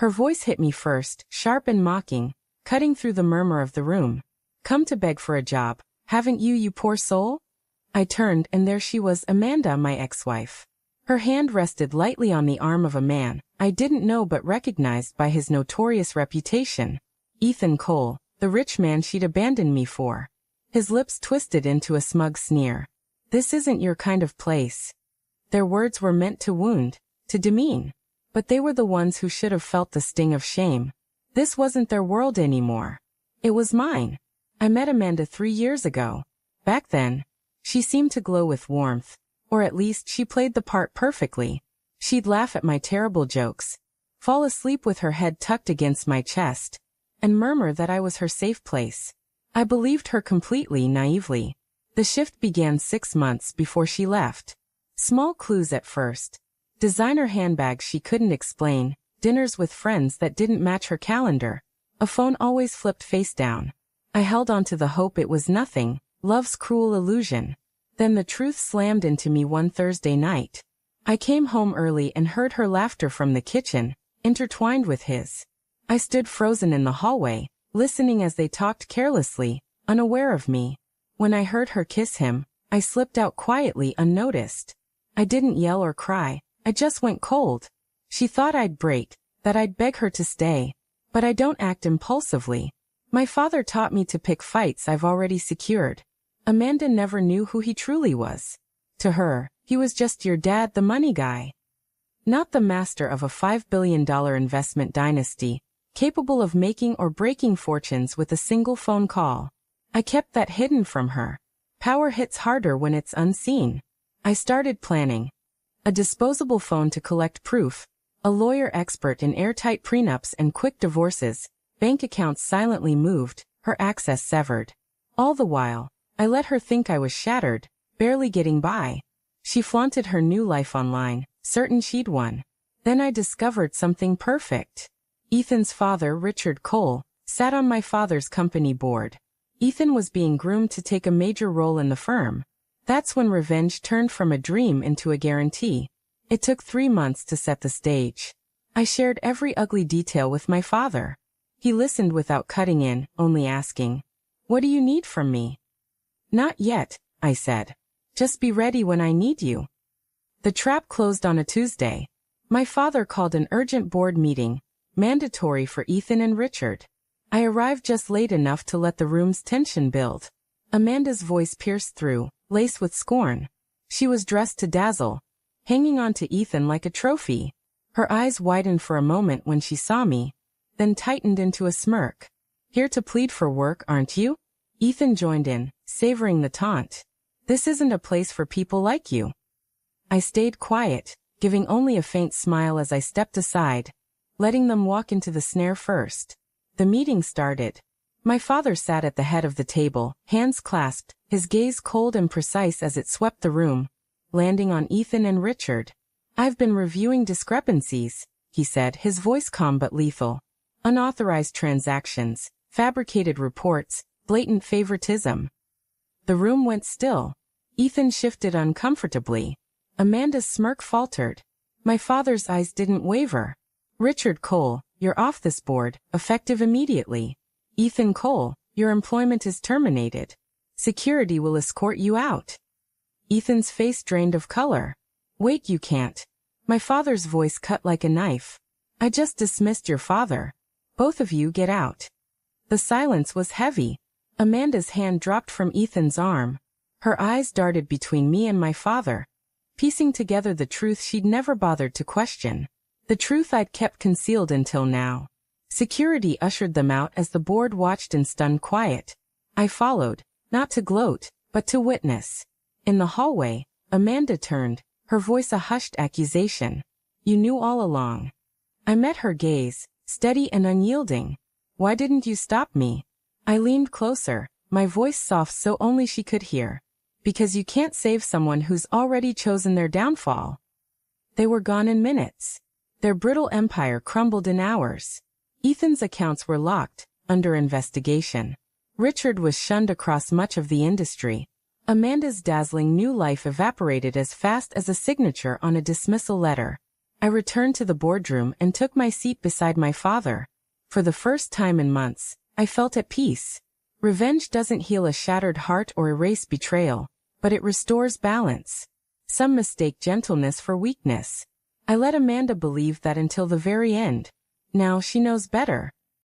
Her voice hit me first, sharp and mocking, cutting through the murmur of the room. "Come to beg for a job, haven't you, you poor soul?" I turned and there she was, Amanda, my ex-wife. Her hand rested lightly on the arm of a man I didn't know but recognized by his notorious reputation. Ethan Cole, the rich man she'd abandoned me for. His lips twisted into a smug sneer. "This isn't your kind of place." Their words were meant to wound, to demean. But they were the ones who should have felt the sting of shame. This wasn't their world anymore. It was mine. I met Amanda 3 years ago. Back then, she seemed to glow with warmth, or at least she played the part perfectly. She'd laugh at my terrible jokes, fall asleep with her head tucked against my chest, and murmur that I was her safe place. I believed her completely, naively. The shift began 6 months before she left. Small clues at first. Designer handbags she couldn't explain, dinners with friends that didn't match her calendar, a phone always flipped face down. I held on to the hope it was nothing, love's cruel illusion. Then the truth slammed into me one Thursday night. I came home early and heard her laughter from the kitchen, intertwined with his. I stood frozen in the hallway, listening as they talked carelessly, unaware of me. When I heard her kiss him, I slipped out quietly, unnoticed. I didn't yell or cry, I just went cold. She thought I'd break, that I'd beg her to stay. But I don't act impulsively. My father taught me to pick fights I've already secured. Amanda never knew who he truly was. To her, he was just your dad, the money guy. Not the master of a $5 billion investment dynasty, capable of making or breaking fortunes with a single phone call. I kept that hidden from her. Power hits harder when it's unseen. I started planning. A disposable phone to collect proof, a lawyer expert in airtight prenups and quick divorces, bank accounts silently moved, her access severed. All the while, I let her think I was shattered, barely getting by. She flaunted her new life online, certain she'd won. Then I discovered something perfect. Ethan's father, Richard Cole, sat on my father's company board. Ethan was being groomed to take a major role in the firm. That's when revenge turned from a dream into a guarantee. It took 3 months to set the stage. I shared every ugly detail with my father. He listened without cutting in, only asking, "What do you need from me?" "Not yet," I said. "Just be ready when I need you." The trap closed on a Tuesday. My father called an urgent board meeting, mandatory for Ethan and Richard. I arrived just late enough to let the room's tension build. Amanda's voice pierced through, laced with scorn. She was dressed to dazzle, hanging on to Ethan like a trophy. Her eyes widened for a moment when she saw me, then tightened into a smirk. "Here to plead for work, aren't you?" Ethan joined in, savoring the taunt. "This isn't a place for people like you." I stayed quiet, giving only a faint smile as I stepped aside, letting them walk into the snare first. The meeting started. My father sat at the head of the table, hands clasped, his gaze cold and precise as it swept the room, landing on Ethan and Richard. "I've been reviewing discrepancies," he said, his voice calm but lethal. "Unauthorized transactions, fabricated reports, blatant favoritism." The room went still. Ethan shifted uncomfortably. Amanda's smirk faltered. My father's eyes didn't waver. "Richard Cole, you're off this board, effective immediately. Ethan Cole, your employment is terminated. Security will escort you out." Ethan's face drained of color. "Wait, you can't." My father's voice cut like a knife. "I just dismissed your father. Both of you get out." The silence was heavy. Amanda's hand dropped from Ethan's arm. Her eyes darted between me and my father, piecing together the truth she'd never bothered to question. The truth I'd kept concealed until now. Security ushered them out as the board watched in stunned quiet. I followed, not to gloat, but to witness. In the hallway, Amanda turned, her voice a hushed accusation. "You knew all along." I met her gaze, steady and unyielding. "Why didn't you stop me?" I leaned closer, my voice soft so only she could hear. "Because you can't save someone who's already chosen their downfall." They were gone in minutes. Their brittle empire crumbled in hours. Ethan's accounts were locked, under investigation. Richard was shunned across much of the industry. Amanda's dazzling new life evaporated as fast as a signature on a dismissal letter. I returned to the boardroom and took my seat beside my father. For the first time in months, I felt at peace. Revenge doesn't heal a shattered heart or erase betrayal, but it restores balance. Some mistake gentleness for weakness. I let Amanda believe that until the very end. Now she knows better.